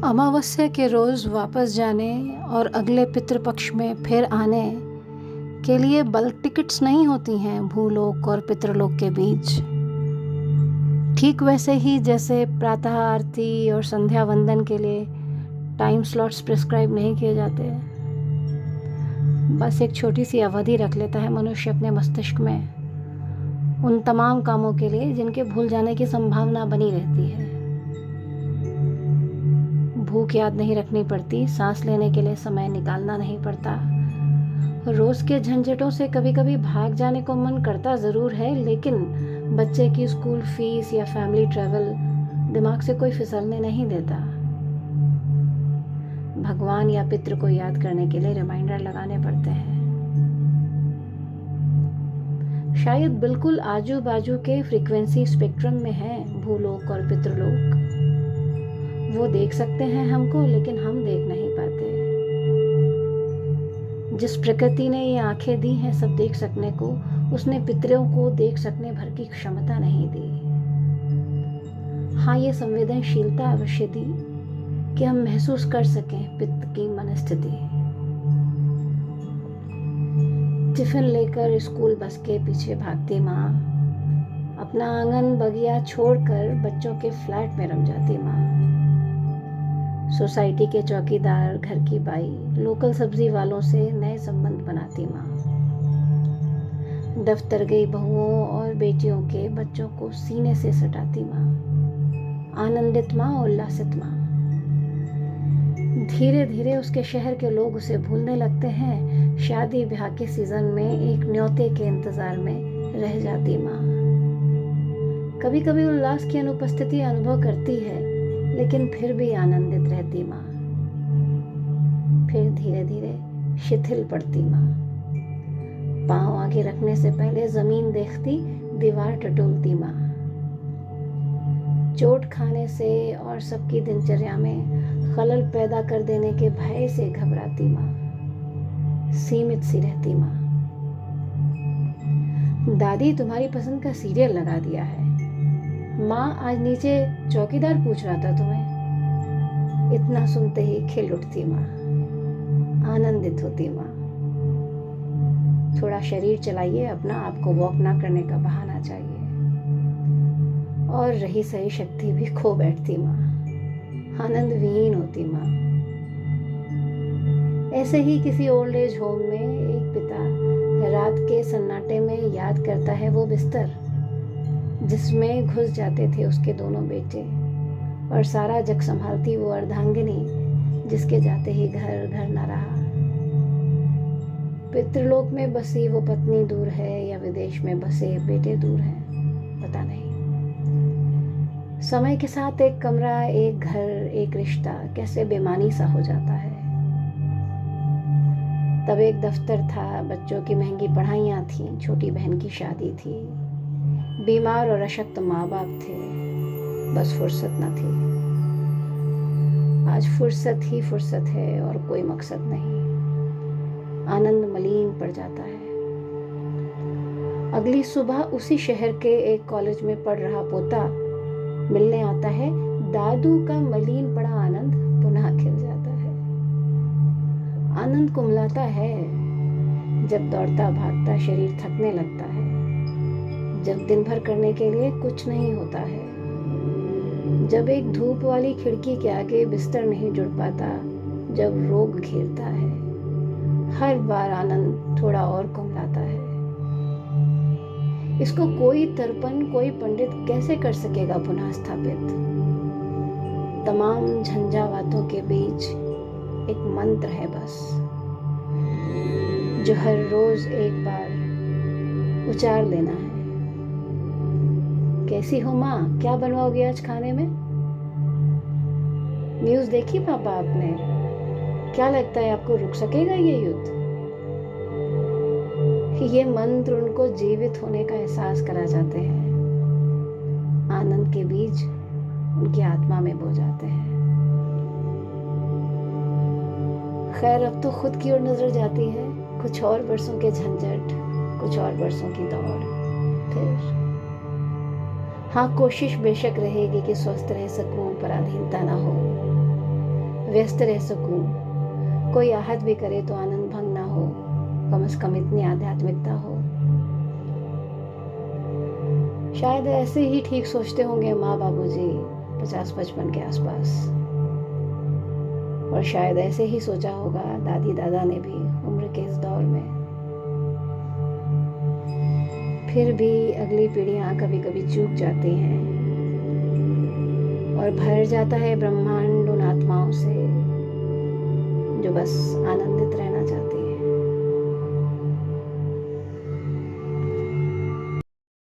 अमावस्या के रोज़ वापस जाने और अगले पितृपक्ष में फिर आने के लिए बल्क टिकट्स नहीं होती हैं भूलोक और पितृलोक के बीच। ठीक वैसे ही जैसे प्रातः आरती और संध्या वंदन के लिए टाइम स्लॉट्स प्रिस्क्राइब नहीं किए जाते। बस एक छोटी सी अवधि रख लेता है मनुष्य अपने मस्तिष्क में उन तमाम कामों के लिए जिनके भूल जाने की संभावना बनी रहती है। भूख याद नहीं रखनी पड़ती, सांस लेने के लिए समय निकालना नहीं पड़ता। रोज़ के झंझटों से कभी कभी भाग जाने को मन करता ज़रूर है, लेकिन बच्चे की स्कूल फीस या फैमिली ट्रैवल दिमाग से कोई फिसलने नहीं देता। भगवान या पितृ को याद करने के लिए रिमाइंडर लगाने पड़ते हैं। शायद बिल्कुल आजू बाजू के फ्रीक्वेंसी स्पेक्ट्रम में है भूलोक और पितृलोक। वो देख सकते हैं हमको, लेकिन हम देख नहीं पाते। जिस प्रकृति ने ये आंखें दी हैं सब देख सकने को, उसने पितरों को देख सकने भर की क्षमता नहीं दी। हाँ, ये संवेदनशीलता अवश्य दी कि हम महसूस कर सकें पितृ की मनस्थिति। टिफिन लेकर स्कूल बस के पीछे भागती माँ, अपना आंगन बगिया छोड़कर बच्चों के फ्लैट में रम जाती माँ, सोसाइटी के चौकीदार, घर की बाई, लोकल सब्जी वालों से नए संबंध बनाती माँ, दफ्तर गई बहुओं और बेटियों के बच्चों को सीने से सटाती माँ, आनंदित माँ, उल्लासित माँ। धीरे धीरे उसके शहर के लोग उसे भूलने लगते हैं। शादी ब्याह के सीजन में एक न्योते के इंतजार में रह जाती माँ। कभी कभी उल्लास की अनुपस्थिति अनुभव करती है, लेकिन फिर भी आनंदित रहती माँ। फिर धीरे धीरे शिथिल पड़ती माँ। पाँव आगे रखने से पहले जमीन देखती, दीवार टटोलती माँ। चोट खाने से और सबकी दिनचर्या में खलल पैदा कर देने के भय से घबराती माँ। सीमित सी रहती माँ। दादी, तुम्हारी पसंद का सीरियल लगा दिया है। माँ, आज नीचे चौकीदार पूछ रहा था तुम्हें। इतना सुनते ही खिल उठती माँ, आनंदित होती माँ। थोड़ा शरीर चलाइए, अपना आपको वॉक ना करने का बहाना चाहिए। और रही सही शक्ति भी खो बैठती माँ, आनंद विहीन होती माँ। ऐसे ही किसी ओल्ड एज होम में एक पिता रात के सन्नाटे में याद करता है वो बिस्तर जिसमें घुस जाते थे उसके दोनों बेटे, और सारा जग संभालती वो अर्धांगिनी जिसके जाते ही घर घर न रहा। पितृलोक में बसी वो पत्नी दूर है या विदेश में बसे बेटे दूर हैं, पता नहीं। समय के साथ एक कमरा, एक घर, एक रिश्ता कैसे बेमानी सा हो जाता है। तब एक दफ्तर था, बच्चों की महंगी पढ़ाइयाँ थीं, छोटी बहन की शादी थी, बीमार और अशक्त माँ बाप थे, बस फुर्सत न थी। आज फुर्सत ही फुर्सत है और कोई मकसद नहीं। आनंद मलिन पड़ जाता है। अगली सुबह उसी शहर के एक कॉलेज में पढ़ रहा पोता मिलने आता है। दादू का मलिन पड़ा आनंद पुनः खिल जाता है। आनंद कुमलाता है जब दौड़ता भागता शरीर थकने लगता है, जब दिन भर करने के लिए कुछ नहीं होता है, जब एक धूप वाली खिड़की के आगे बिस्तर नहीं जुड़ पाता, जब रोग घेरता है। हर बार आनंद थोड़ा और कुमलाता है। इसको कोई तर्पण, कोई पंडित कैसे कर सकेगा पुनः स्थापित। तमाम झंझावातों के बीच एक मंत्र है बस, जो हर रोज एक बार उचार लेना है। कैसी हो माँ, क्या बनवाओगे आज खाने में? न्यूज़ देखी पापा आपने? क्या लगता है आपको रुक सकेगा ये युद्ध? ये मंत्र उनको जीवित होने का एहसास करा जाते हैं, आनंद के बीज उनकी आत्मा में बो जाते हैं। खैर, अब तो खुद की ओर नजर जाती है। कुछ और बरसों के झंझट, कुछ और बरसों की दौड़। फिर हाँ, कोशिश बेशक रहेगी कि स्वस्थ रह सकूं, पराधीनता ना हो। व्यस्त रह सकूं, कोई आहत भी करे तो आनंद भंग ना हो, कम से कम इतनी आध्यात्मिकता हो। शायद ऐसे ही ठीक सोचते होंगे माँ बाबूजी 50-55 के आसपास, और शायद ऐसे ही सोचा होगा दादी दादा ने भी उम्र के इस दौर में। फिर भी अगली पीढ़ियां कभी कभी चूक जाती हैं और भर जाता है ब्रह्मांड उन आत्माओं से जो बस आनंदित रहना चाहती हैं।